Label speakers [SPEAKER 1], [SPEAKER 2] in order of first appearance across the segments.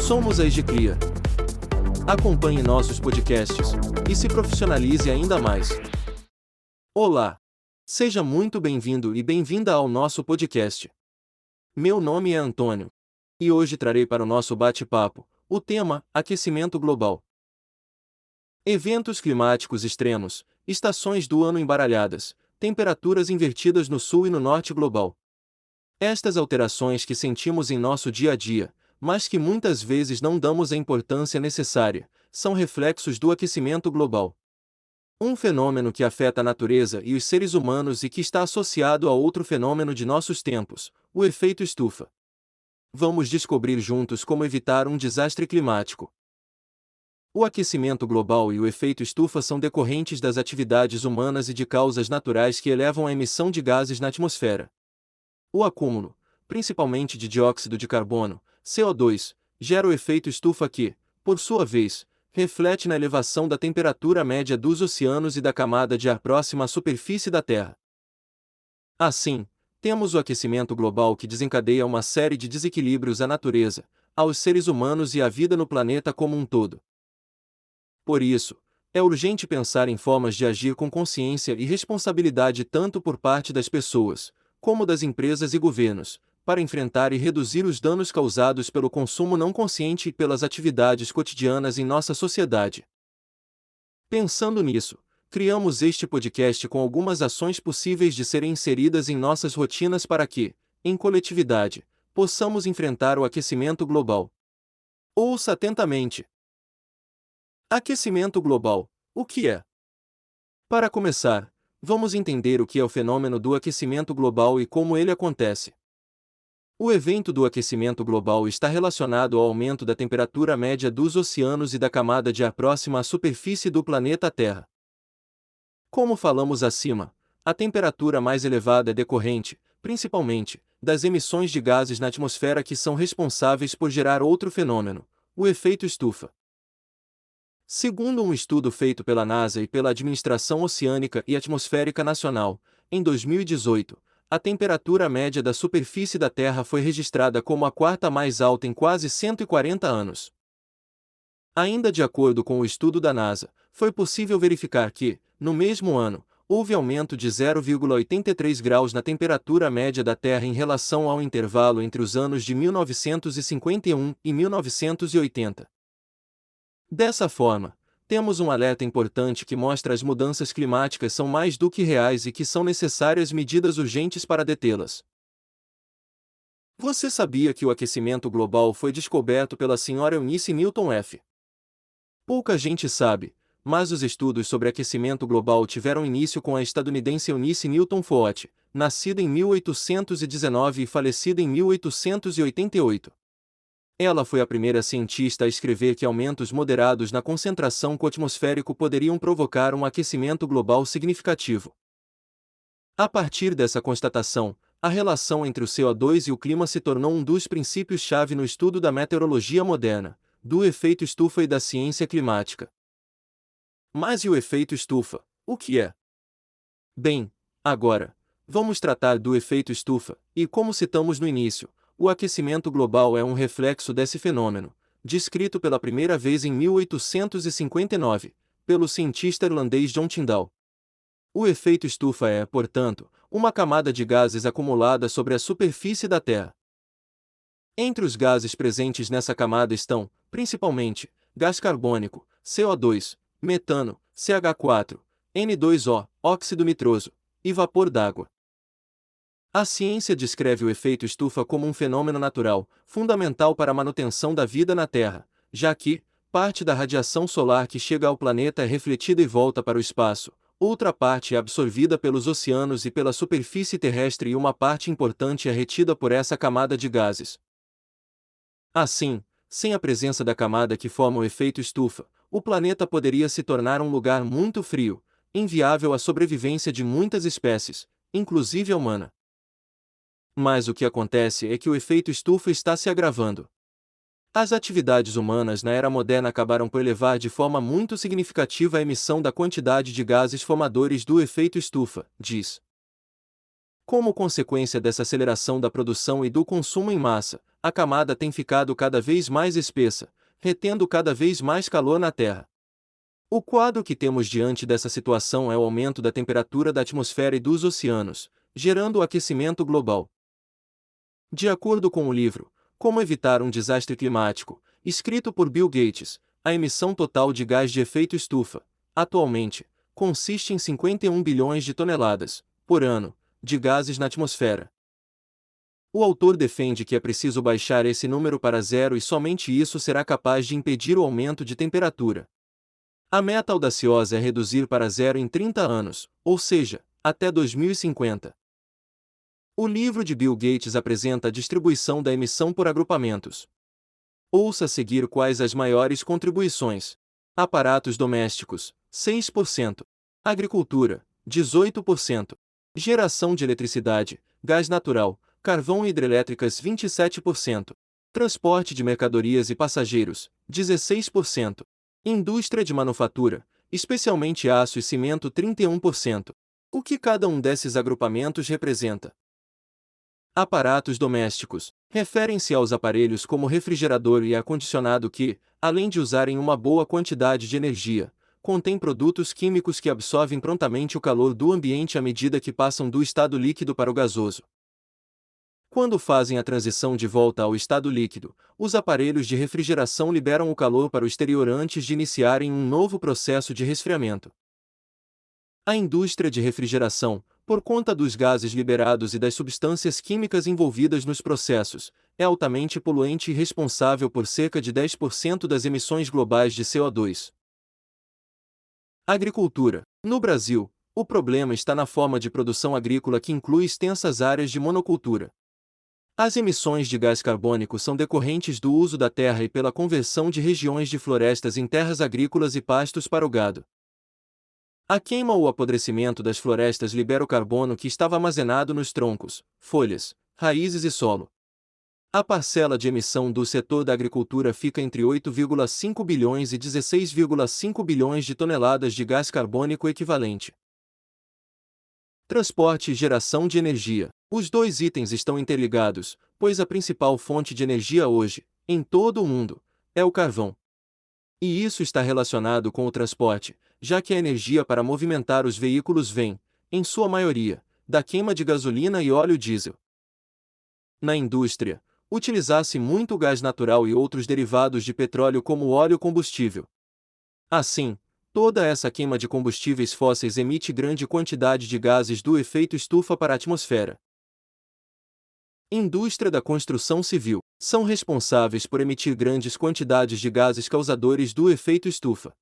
[SPEAKER 1] Somos a EGCLIA. Acompanhe nossos podcasts e se profissionalize ainda mais. Olá! Seja muito bem-vindo e bem-vinda ao nosso podcast. Meu nome é Antônio. E hoje trarei para o nosso bate-papo o tema aquecimento global. Eventos climáticos extremos, estações do ano embaralhadas, temperaturas invertidas no sul e no norte global. Estas alterações que sentimos em nosso dia a dia, mas que muitas vezes não damos a importância necessária, são reflexos do aquecimento global. Um fenômeno que afeta a natureza e os seres humanos e que está associado a outro fenômeno de nossos tempos, o efeito estufa. Vamos descobrir juntos como evitar um desastre climático. O aquecimento global e o efeito estufa são decorrentes das atividades humanas e de causas naturais que elevam a emissão de gases na atmosfera. O acúmulo, principalmente de dióxido de carbono, CO2, gera o efeito estufa que, por sua vez, reflete na elevação da temperatura média dos oceanos e da camada de ar próxima à superfície da Terra. Assim, temos o aquecimento global que desencadeia uma série de desequilíbrios à natureza, aos seres humanos e à vida no planeta como um todo. Por isso, é urgente pensar em formas de agir com consciência e responsabilidade tanto por parte das pessoas, como das empresas e governos, para enfrentar e reduzir os danos causados pelo consumo não consciente e pelas atividades cotidianas em nossa sociedade. Pensando nisso, criamos este podcast com algumas ações possíveis de serem inseridas em nossas rotinas para que, em coletividade, possamos enfrentar o aquecimento global. Ouça atentamente. Aquecimento global, o que é? Para começar, vamos entender o que é o fenômeno do aquecimento global e como ele acontece. O evento do aquecimento global está relacionado ao aumento da temperatura média dos oceanos e da camada de ar próxima à superfície do planeta Terra. Como falamos acima, a temperatura mais elevada é decorrente, principalmente, das emissões de gases na atmosfera que são responsáveis por gerar outro fenômeno, o efeito estufa. Segundo um estudo feito pela NASA e pela Administração Oceânica e Atmosférica Nacional, em 2018, a temperatura média da superfície da Terra foi registrada como a quarta mais alta em quase 140 anos. Ainda de acordo com o estudo da NASA, foi possível verificar que, no mesmo ano, houve aumento de 0,83 graus na temperatura média da Terra em relação ao intervalo entre os anos de 1951 e 1980. Dessa forma, temos um alerta importante que mostra as mudanças climáticas são mais do que reais e que são necessárias medidas urgentes para detê-las. Você sabia que o aquecimento global foi descoberto pela Sra. Eunice Newton F. Pouca gente sabe, mas os estudos sobre aquecimento global tiveram início com a estadunidense Eunice Newton Foote, nascida em 1819 e falecida em 1888. Ela foi a primeira cientista a escrever que aumentos moderados na concentração atmosférica poderiam provocar um aquecimento global significativo. A partir dessa constatação, a relação entre o CO2 e o clima se tornou um dos princípios-chave no estudo da meteorologia moderna, do efeito estufa e da ciência climática. Mas e o efeito estufa, o que é? Bem, agora, vamos tratar do efeito estufa, e como citamos no início, o aquecimento global é um reflexo desse fenômeno, descrito pela primeira vez em 1859, pelo cientista irlandês John Tyndall. O efeito estufa é, portanto, uma camada de gases acumulada sobre a superfície da Terra. Entre os gases presentes nessa camada estão, principalmente, gás carbônico, CO2, metano, CH4, N2O, óxido nitroso, e vapor d'água. A ciência descreve o efeito estufa como um fenômeno natural, fundamental para a manutenção da vida na Terra, já que, parte da radiação solar que chega ao planeta é refletida e volta para o espaço, outra parte é absorvida pelos oceanos e pela superfície terrestre e uma parte importante é retida por essa camada de gases. Assim, sem a presença da camada que forma o efeito estufa, o planeta poderia se tornar um lugar muito frio, inviável à sobrevivência de muitas espécies, inclusive a humana. Mas o que acontece é que o efeito estufa está se agravando. As atividades humanas na era moderna acabaram por elevar de forma muito significativa a emissão da quantidade de gases formadores do efeito estufa, diz. Como consequência dessa aceleração da produção e do consumo em massa, a camada tem ficado cada vez mais espessa, retendo cada vez mais calor na Terra. O quadro que temos diante dessa situação é o aumento da temperatura da atmosfera e dos oceanos, gerando o aquecimento global. De acordo com o livro Como Evitar um Desastre Climático, escrito por Bill Gates, a emissão total de gás de efeito estufa, atualmente, consiste em 51 bilhões de toneladas, por ano, de gases na atmosfera. O autor defende que é preciso baixar esse número para zero e somente isso será capaz de impedir o aumento de temperatura. A meta audaciosa é reduzir para zero em 30 anos, ou seja, até 2050. O livro de Bill Gates apresenta a distribuição da emissão por agrupamentos. Ouça a seguir quais as maiores contribuições. Aparatos domésticos, 6%. Agricultura, 18%. Geração de eletricidade, gás natural, carvão e hidrelétricas, 27%. Transporte de mercadorias e passageiros, 16%. Indústria de manufatura, especialmente aço e cimento, 31%. O que cada um desses agrupamentos representa? Aparatos domésticos referem-se aos aparelhos como refrigerador e ar-condicionado que, além de usarem uma boa quantidade de energia, contêm produtos químicos que absorvem prontamente o calor do ambiente à medida que passam do estado líquido para o gasoso. Quando fazem a transição de volta ao estado líquido, os aparelhos de refrigeração liberam o calor para o exterior antes de iniciarem um novo processo de resfriamento. A indústria de refrigeração, por conta dos gases liberados e das substâncias químicas envolvidas nos processos, é altamente poluente e responsável por cerca de 10% das emissões globais de CO2. Agricultura. No Brasil, o problema está na forma de produção agrícola que inclui extensas áreas de monocultura. As emissões de gás carbônico são decorrentes do uso da terra e pela conversão de regiões de florestas em terras agrícolas e pastos para o gado. A queima ou apodrecimento das florestas libera o carbono que estava armazenado nos troncos, folhas, raízes e solo. A parcela de emissão do setor da agricultura fica entre 8,5 bilhões e 16,5 bilhões de toneladas de gás carbônico equivalente. Transporte e geração de energia. Os dois itens estão interligados, pois a principal fonte de energia hoje, em todo o mundo, é o carvão. E isso está relacionado com o transporte, já que a energia para movimentar os veículos vem, em sua maioria, da queima de gasolina e óleo diesel. Na indústria, utiliza-se muito gás natural e outros derivados de petróleo como o óleo combustível. Assim, toda essa queima de combustíveis fósseis emite grande quantidade de gases do efeito estufa para a atmosfera. Indústria da construção civil são responsáveis por emitir grandes quantidades de gases causadores do efeito estufa.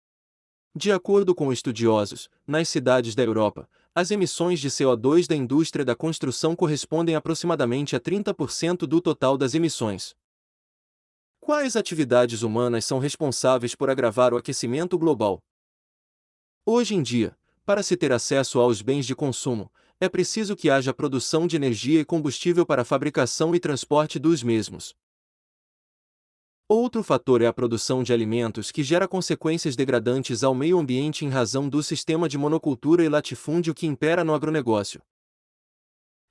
[SPEAKER 1] De acordo com estudiosos, nas cidades da Europa, as emissões de CO2 da indústria da construção correspondem aproximadamente a 30% do total das emissões. Quais atividades humanas são responsáveis por agravar o aquecimento global? Hoje em dia, para se ter acesso aos bens de consumo, é preciso que haja produção de energia e combustível para a fabricação e transporte dos mesmos. Outro fator é a produção de alimentos que gera consequências degradantes ao meio ambiente em razão do sistema de monocultura e latifúndio que impera no agronegócio.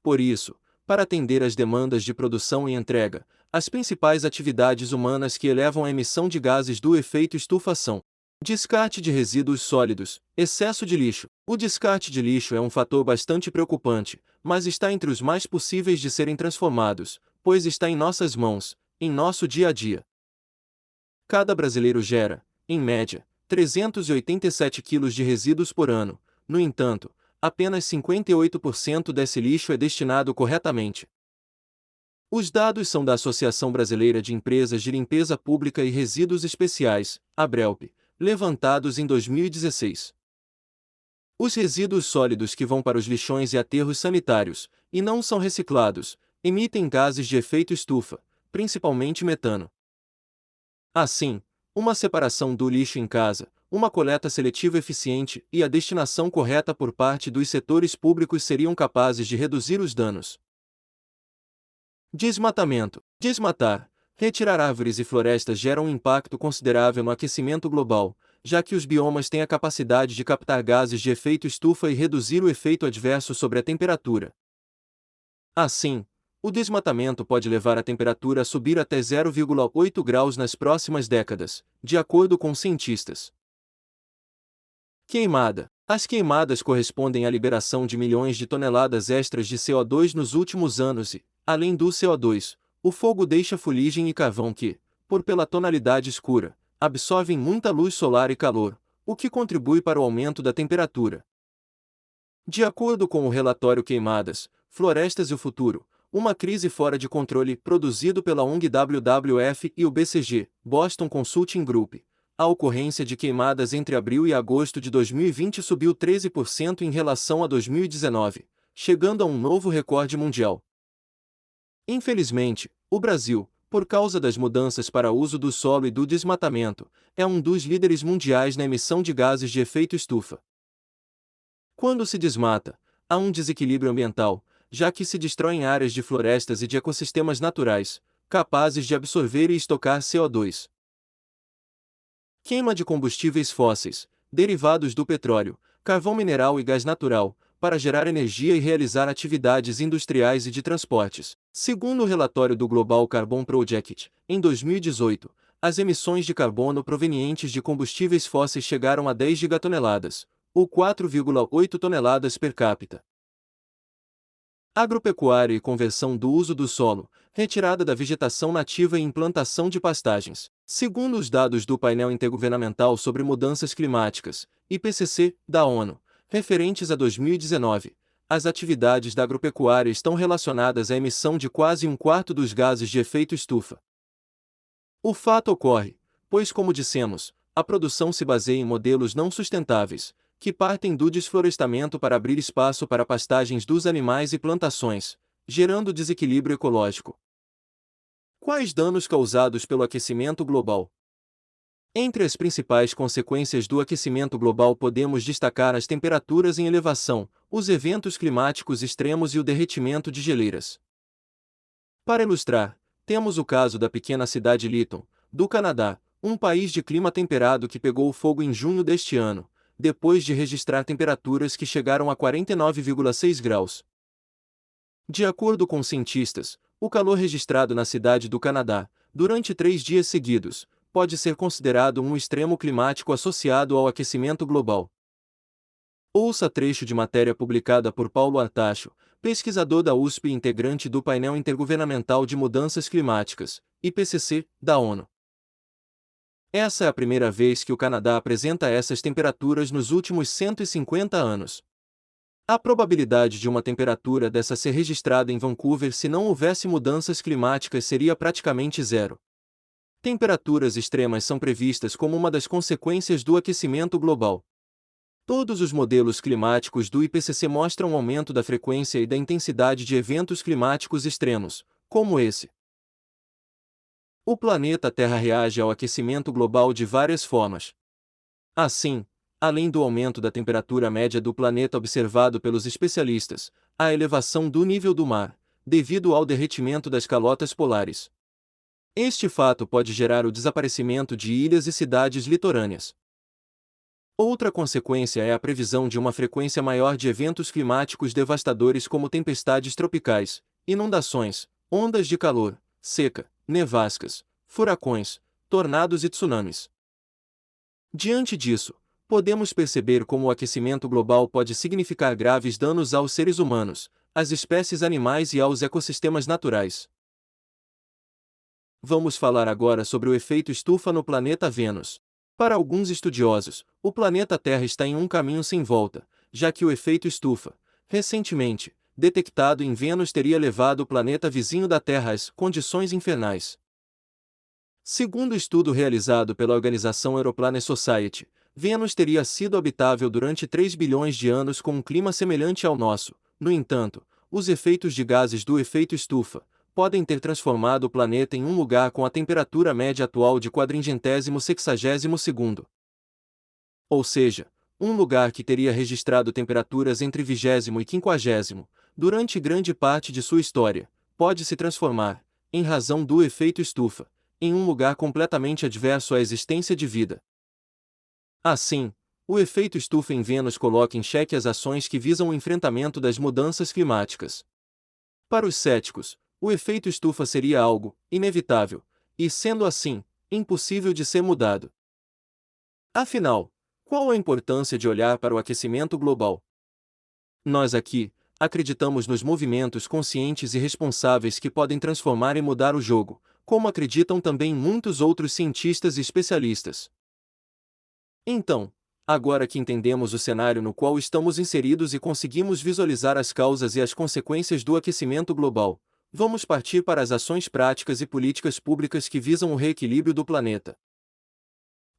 [SPEAKER 1] Por isso, para atender às demandas de produção e entrega, as principais atividades humanas que elevam a emissão de gases do efeito estufa são: descarte de resíduos sólidos, excesso de lixo. O descarte de lixo é um fator bastante preocupante, mas está entre os mais possíveis de serem transformados, pois está em nossas mãos, em nosso dia a dia. Cada brasileiro gera, em média, 387 quilos de resíduos por ano. No entanto, apenas 58% desse lixo é destinado corretamente. Os dados são da Associação Brasileira de Empresas de Limpeza Pública e Resíduos Especiais, ABRELP, levantados em 2016. Os resíduos sólidos que vão para os lixões e aterros sanitários, e não são reciclados, emitem gases de efeito estufa, principalmente metano. Assim, uma separação do lixo em casa, uma coleta seletiva eficiente e a destinação correta por parte dos setores públicos seriam capazes de reduzir os danos. Desmatamento. Desmatar, retirar árvores e florestas gera um impacto considerável no aquecimento global, já que os biomas têm a capacidade de captar gases de efeito estufa e reduzir o efeito adverso sobre a temperatura. Assim, O desmatamento pode levar a temperatura a subir até 0,8 graus nas próximas décadas, de acordo com cientistas. Queimada. As queimadas correspondem à liberação de milhões de toneladas extras de CO2 nos últimos anos e, além do CO2, o fogo deixa fuligem e carvão que, pela tonalidade escura, absorvem muita luz solar e calor, o que contribui para o aumento da temperatura. De acordo com o relatório Queimadas, Florestas e o Futuro, uma crise fora de controle, produzido pela ONG WWF e o BCG, Boston Consulting Group, a ocorrência de queimadas entre abril e agosto de 2020 subiu 13% em relação a 2019, chegando a um novo recorde mundial. Infelizmente, o Brasil, por causa das mudanças para o uso do solo e do desmatamento, é um dos líderes mundiais na emissão de gases de efeito estufa. Quando se desmata, há um desequilíbrio ambiental, já que se destroem áreas de florestas e de ecossistemas naturais, capazes de absorver e estocar CO2. Queima de combustíveis fósseis, derivados do petróleo, carvão mineral e gás natural, para gerar energia e realizar atividades industriais e de transportes. Segundo o relatório do Global Carbon Project, em 2018, as emissões de carbono provenientes de combustíveis fósseis chegaram a 10 gigatoneladas, ou 4,8 toneladas per capita. Agropecuária e conversão do uso do solo, retirada da vegetação nativa e implantação de pastagens. Segundo os dados do Painel Intergovernamental sobre Mudanças Climáticas, IPCC, da ONU, referentes a 2019, as atividades da agropecuária estão relacionadas à emissão de quase um quarto dos gases de efeito estufa. O fato ocorre, pois, como dissemos, a produção se baseia em modelos não sustentáveis, que partem do desflorestamento para abrir espaço para pastagens dos animais e plantações, gerando desequilíbrio ecológico. Quais danos causados pelo aquecimento global? Entre as principais consequências do aquecimento global podemos destacar as temperaturas em elevação, os eventos climáticos extremos e o derretimento de geleiras. Para ilustrar, temos o caso da pequena cidade Lytton, do Canadá, um país de clima temperado que pegou fogo em junho deste ano, depois de registrar temperaturas que chegaram a 49,6 graus. De acordo com cientistas, o calor registrado na cidade do Canadá, durante 3 dias seguidos, pode ser considerado um extremo climático associado ao aquecimento global. Ouça trecho de matéria publicada por Paulo Artacho, pesquisador da USP e integrante do Painel Intergovernamental de Mudanças Climáticas, IPCC, da ONU. Essa é a primeira vez que o Canadá apresenta essas temperaturas nos últimos 150 anos. A probabilidade de uma temperatura dessa ser registrada em Vancouver se não houvesse mudanças climáticas seria praticamente zero. Temperaturas extremas são previstas como uma das consequências do aquecimento global. Todos os modelos climáticos do IPCC mostram um aumento da frequência e da intensidade de eventos climáticos extremos, como esse. O planeta Terra reage ao aquecimento global de várias formas. Assim, além do aumento da temperatura média do planeta observado pelos especialistas, há a elevação do nível do mar, devido ao derretimento das calotas polares. Este fato pode gerar o desaparecimento de ilhas e cidades litorâneas. Outra consequência é a previsão de uma frequência maior de eventos climáticos devastadores como tempestades tropicais, inundações, ondas de calor, seca, nevascas, furacões, tornados e tsunamis. Diante disso, podemos perceber como o aquecimento global pode significar graves danos aos seres humanos, às espécies animais e aos ecossistemas naturais. Vamos falar agora sobre o efeito estufa no planeta Vênus. Para alguns estudiosos, o planeta Terra está em um caminho sem volta, já que o efeito estufa, recentemente detectado em Vênus, teria levado o planeta vizinho da Terra às condições infernais. Segundo o estudo realizado pela organização Aeroplanet Society, Vênus teria sido habitável durante 3 bilhões de anos com um clima semelhante ao nosso. No entanto, os efeitos de gases do efeito estufa podem ter transformado o planeta em um lugar com a temperatura média atual de 462º. Ou seja, um lugar que teria registrado temperaturas entre 20º e 50º, durante grande parte de sua história, pode se transformar, em razão do efeito estufa, em um lugar completamente adverso à existência de vida. Assim, o efeito estufa em Vênus coloca em xeque as ações que visam o enfrentamento das mudanças climáticas. Para os céticos, o efeito estufa seria algo inevitável, e sendo assim, impossível de ser mudado. Afinal, qual a importância de olhar para o aquecimento global? Nós aqui acreditamos nos movimentos conscientes e responsáveis que podem transformar e mudar o jogo, como acreditam também muitos outros cientistas e especialistas. Então, agora que entendemos o cenário no qual estamos inseridos e conseguimos visualizar as causas e as consequências do aquecimento global, vamos partir para as ações práticas e políticas públicas que visam o reequilíbrio do planeta.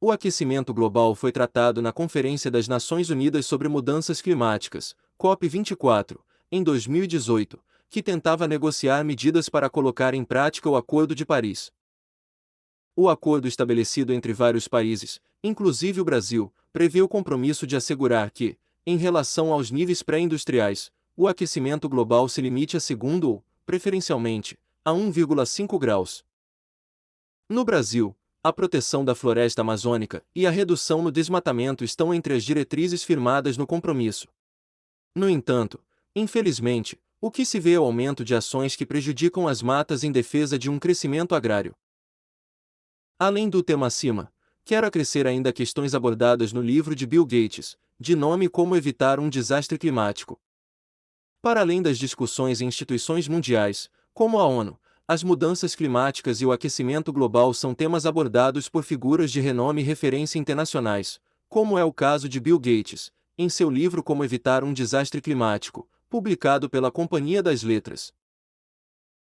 [SPEAKER 1] O aquecimento global foi tratado na Conferência das Nações Unidas sobre Mudanças Climáticas, COP24, em 2018, que tentava negociar medidas para colocar em prática o Acordo de Paris. O acordo estabelecido entre vários países, inclusive o Brasil, prevê o compromisso de assegurar que, em relação aos níveis pré-industriais, o aquecimento global se limite a segundo ou, preferencialmente, a 1,5 graus. No Brasil, a proteção da floresta amazônica e a redução no desmatamento estão entre as diretrizes firmadas no compromisso. No entanto, infelizmente, o que se vê é o aumento de ações que prejudicam as matas em defesa de um crescimento agrário. Além do tema acima, quero acrescer ainda questões abordadas no livro de Bill Gates, de nome Como Evitar um Desastre Climático. Para além das discussões em instituições mundiais, como a ONU, as mudanças climáticas e o aquecimento global são temas abordados por figuras de renome e referência internacionais, como é o caso de Bill Gates, em seu livro Como Evitar um Desastre Climático, publicado pela Companhia das Letras.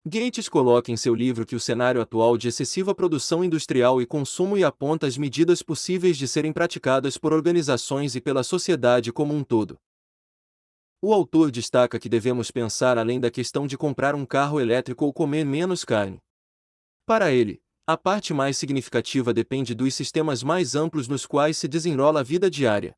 [SPEAKER 1] Gates coloca em seu livro que o cenário atual de excessiva produção industrial e consumo e aponta as medidas possíveis de serem praticadas por organizações e pela sociedade como um todo. O autor destaca que devemos pensar além da questão de comprar um carro elétrico ou comer menos carne. Para ele, a parte mais significativa depende dos sistemas mais amplos nos quais se desenrola a vida diária.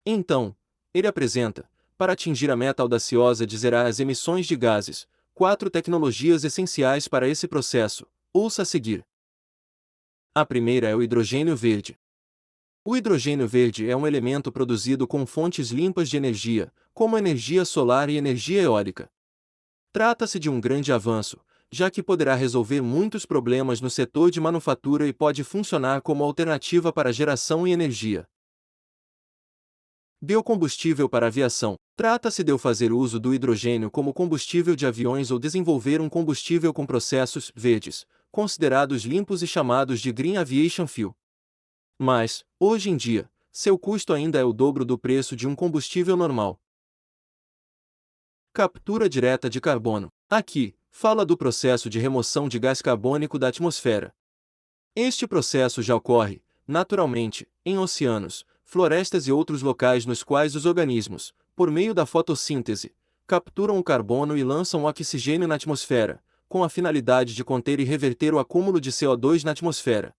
[SPEAKER 1] Então, ele apresenta, para atingir a meta audaciosa de zerar as emissões de gases, 4 tecnologias essenciais para esse processo. Ouça a seguir. A primeira é o hidrogênio verde. O hidrogênio verde é um elemento produzido com fontes limpas de energia, como energia solar e energia eólica. Trata-se de um grande avanço, já que poderá resolver muitos problemas no setor de manufatura e pode funcionar como alternativa para geração e energia. Biocombustível para aviação. Trata-se de fazer uso do hidrogênio como combustível de aviões ou desenvolver um combustível com processos verdes, considerados limpos e chamados de Green Aviation Fuel. Mas, hoje em dia, seu custo ainda é o dobro do preço de um combustível normal. Captura direta de carbono. Aqui, fala do processo de remoção de gás carbônico da atmosfera. Este processo já ocorre, naturalmente, em oceanos, florestas e outros locais nos quais os organismos, por meio da fotossíntese, capturam o carbono e lançam o oxigênio na atmosfera, com a finalidade de conter e reverter o acúmulo de CO2 na atmosfera.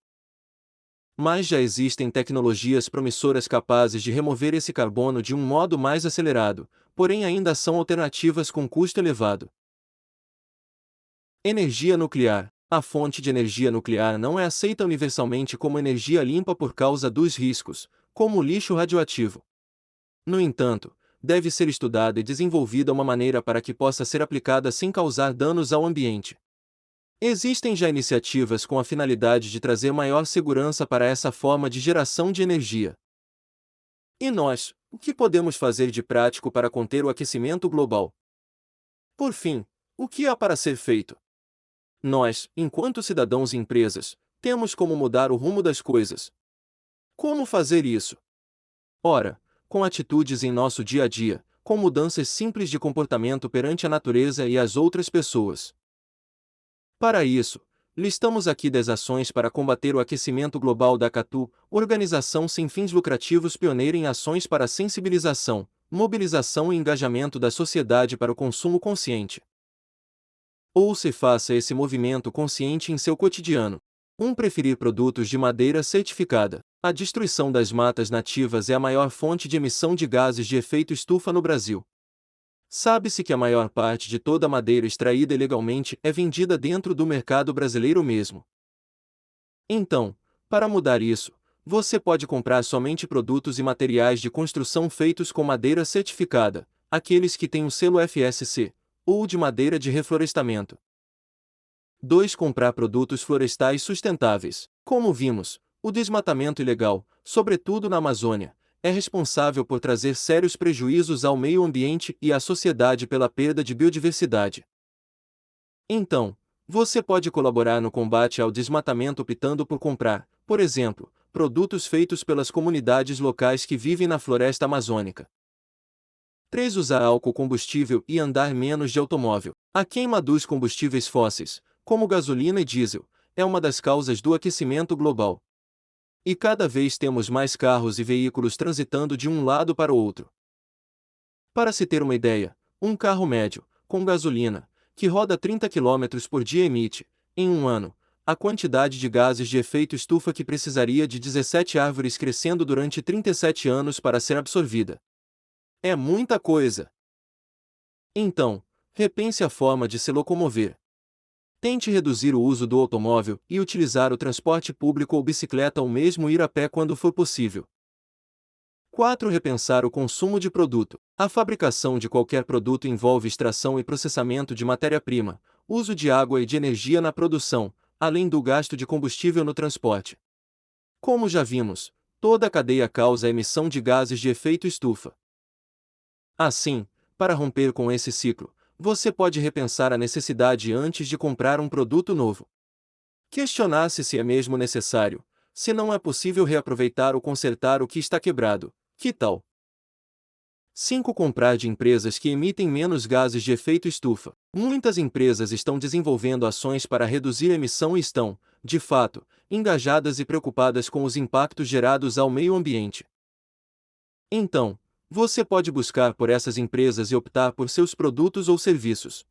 [SPEAKER 1] Mas já existem tecnologias promissoras capazes de remover esse carbono de um modo mais acelerado, porém ainda são alternativas com custo elevado. Energia nuclear. A fonte de energia nuclear não é aceita universalmente como energia limpa por causa dos riscos, como o lixo radioativo. No entanto, deve ser estudada e desenvolvida uma maneira para que possa ser aplicada sem causar danos ao ambiente. Existem já iniciativas com a finalidade de trazer maior segurança para essa forma de geração de energia. E nós, o que podemos fazer de prático para conter o aquecimento global? Por fim, o que há para ser feito? Nós, enquanto cidadãos e empresas, temos como mudar o rumo das coisas. Como fazer isso? Ora, com atitudes em nosso dia a dia, com mudanças simples de comportamento perante a natureza e as outras pessoas. Para isso, listamos aqui 10 ações para combater o aquecimento global da CATU, organização sem fins lucrativos pioneira em ações para sensibilização, mobilização e engajamento da sociedade para o consumo consciente. Ouça e faça esse movimento consciente em seu cotidiano. 1. Preferir produtos de madeira certificada. A destruição das matas nativas é a maior fonte de emissão de gases de efeito estufa no Brasil. Sabe-se que a maior parte de toda a madeira extraída ilegalmente é vendida dentro do mercado brasileiro mesmo. Então, para mudar isso, você pode comprar somente produtos e materiais de construção feitos com madeira certificada, aqueles que têm o selo FSC, ou de madeira de reflorestamento. 2. Comprar produtos florestais sustentáveis. Como vimos, o desmatamento ilegal, sobretudo na Amazônia, é responsável por trazer sérios prejuízos ao meio ambiente e à sociedade pela perda de biodiversidade. Então, você pode colaborar no combate ao desmatamento optando por comprar, por exemplo, produtos feitos pelas comunidades locais que vivem na floresta amazônica. 3. Usar álcool combustível e andar menos de automóvel. A queima dos combustíveis fósseis, como gasolina e diesel, é uma das causas do aquecimento global. E cada vez temos mais carros e veículos transitando de um lado para o outro. Para se ter uma ideia, um carro médio, com gasolina, que roda 30 km por dia emite, em um ano, a quantidade de gases de efeito estufa que precisaria de 17 árvores crescendo durante 37 anos para ser absorvida. É muita coisa! Então, repense a forma de se locomover. Tente reduzir o uso do automóvel e utilizar o transporte público ou bicicleta ou mesmo ir a pé quando for possível. 4. Repensar o consumo de produto. A fabricação de qualquer produto envolve extração e processamento de matéria-prima, uso de água e de energia na produção, além do gasto de combustível no transporte. Como já vimos, toda a cadeia causa a emissão de gases de efeito estufa. Assim, para romper com esse ciclo, você pode repensar a necessidade antes de comprar um produto novo. Questionar-se se é mesmo necessário, se não é possível reaproveitar ou consertar o que está quebrado. Que tal? 5. Comprar de empresas que emitem menos gases de efeito estufa. Muitas empresas estão desenvolvendo ações para reduzir a emissão e estão, de fato, engajadas e preocupadas com os impactos gerados ao meio ambiente. Então, você pode buscar por essas empresas e optar por seus produtos ou serviços.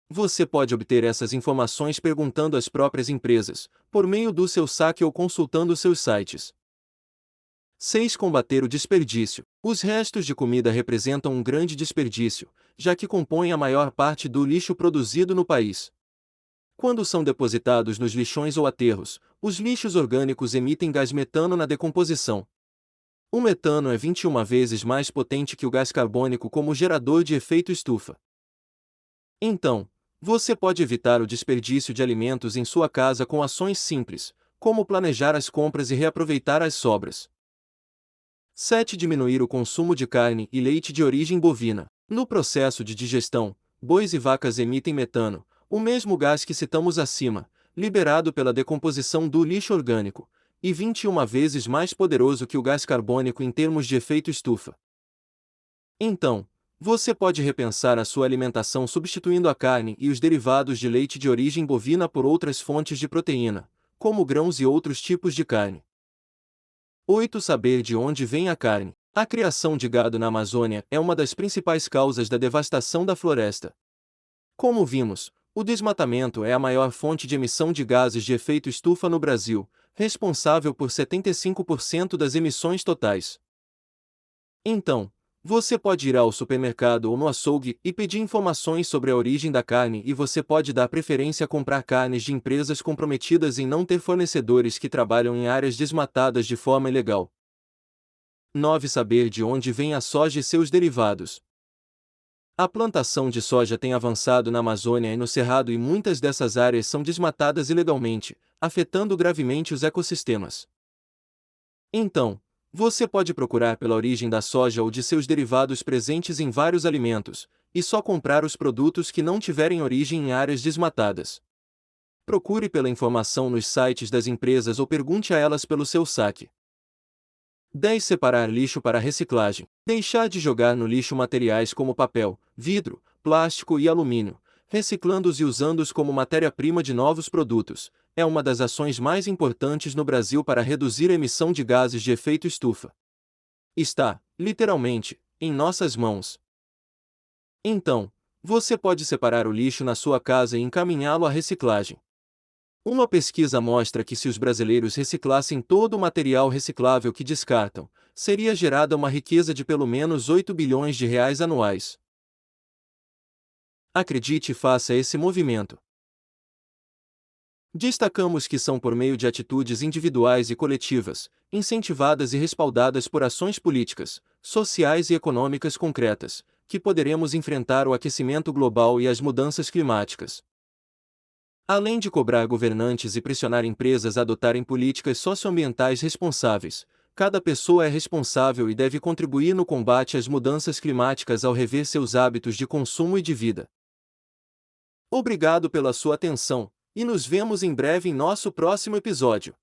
[SPEAKER 1] Você pode obter essas informações perguntando às próprias empresas, por meio do seu saque ou consultando seus sites. 6. Combater o desperdício. Os restos de comida representam um grande desperdício, já que compõem a maior parte do lixo produzido no país. Quando são depositados nos lixões ou aterros, os lixos orgânicos emitem gás metano na decomposição. O metano é 21 vezes mais potente que o gás carbônico como gerador de efeito estufa. Então, você pode evitar o desperdício de alimentos em sua casa com ações simples, como planejar as compras e reaproveitar as sobras. 7. Diminuir o consumo de carne e leite de origem bovina. No processo de digestão, bois e vacas emitem metano, o mesmo gás que citamos acima, liberado pela decomposição do lixo orgânico, e 21 vezes mais poderoso que o gás carbônico em termos de efeito estufa. Então, você pode repensar a sua alimentação substituindo a carne e os derivados de leite de origem bovina por outras fontes de proteína, como grãos e outros tipos de carne. 8. Saber de onde vem a carne. A criação de gado na Amazônia é uma das principais causas da devastação da floresta. Como vimos, o desmatamento é a maior fonte de emissão de gases de efeito estufa no Brasil, responsável por 75% das emissões totais. Então, você pode ir ao supermercado ou no açougue e pedir informações sobre a origem da carne e você pode dar preferência a comprar carnes de empresas comprometidas em não ter fornecedores que trabalham em áreas desmatadas de forma ilegal. 9. Saber de onde vem a soja e seus derivados. A plantação de soja tem avançado na Amazônia e no Cerrado e muitas dessas áreas são desmatadas ilegalmente, afetando gravemente os ecossistemas. Então, você pode procurar pela origem da soja ou de seus derivados presentes em vários alimentos, e só comprar os produtos que não tiverem origem em áreas desmatadas. Procure pela informação nos sites das empresas ou pergunte a elas pelo seu saque. 10. Separar lixo para reciclagem. Deixar de jogar no lixo materiais como papel, vidro, plástico e alumínio, reciclando-os e usando-os como matéria-prima de novos produtos, é uma das ações mais importantes no Brasil para reduzir a emissão de gases de efeito estufa. Está, literalmente, em nossas mãos. Então, você pode separar o lixo na sua casa e encaminhá-lo à reciclagem. Uma pesquisa mostra que se os brasileiros reciclassem todo o material reciclável que descartam, seria gerada uma riqueza de pelo menos 8 bilhões de reais anuais. Acredite e faça esse movimento. Destacamos que são por meio de atitudes individuais e coletivas, incentivadas e respaldadas por ações políticas, sociais e econômicas concretas, que poderemos enfrentar o aquecimento global e as mudanças climáticas. Além de cobrar governantes e pressionar empresas a adotarem políticas socioambientais responsáveis, cada pessoa é responsável e deve contribuir no combate às mudanças climáticas ao rever seus hábitos de consumo e de vida. Obrigado pela sua atenção, e nos vemos em breve em nosso próximo episódio.